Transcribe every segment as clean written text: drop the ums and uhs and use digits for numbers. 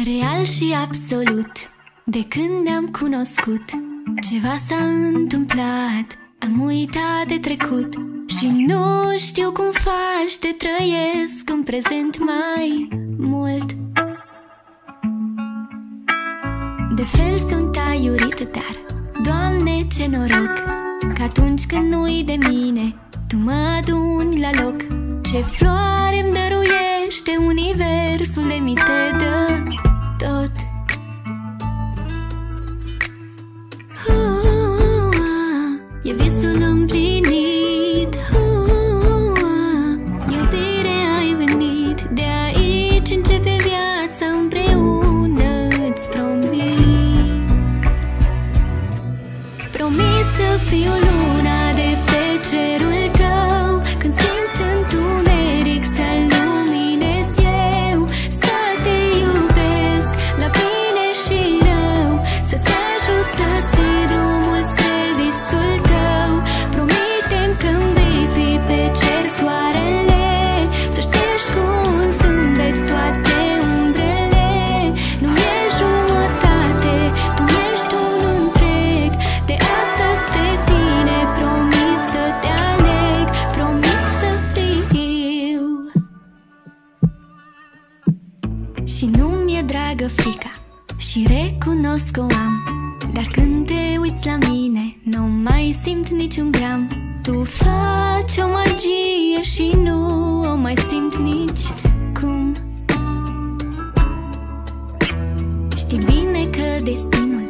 Real și absolut, de când ne-am cunoscut, ceva s-a întâmplat, am uitat de trecut și nu știu cum faci, te trăiesc în prezent mai mult. De fel sunt aiurită, dar, Doamne, ce noroc, că atunci când nu-i de mine, Tu mă aduni la loc. Ce floare îmi dăruiește universul de mi te dă tot. E visul împlinit, iubire ai venit, de aici începe viața împreună, îți promit. Promit să fiu luna de pe cerul tău, când simți întuneric să-l luminez eu, să te iubesc la bine și rău, să te ajut să ții drumul spre visul tău. Promite-mi că-mi vei fi pe cer soarele, să ștergi cu un zâmbet toate umbrele. Nu-mi e jumătate, tu ești un întreg, de astăzi pe tine promit să te aleg, promit să fiu. Și nu-mi e dragă frica și recunosc că o am, dar când te uiți la mine, nu mai simt niciun gram. Tu faci o magie și nu o mai simt nici cum. Știi bine că destinul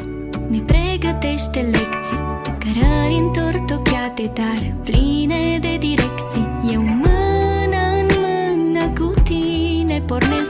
ne pregătește lecții, cărări întortocheate, dar pline de direcții. Eu mână în mână cu tine pornesc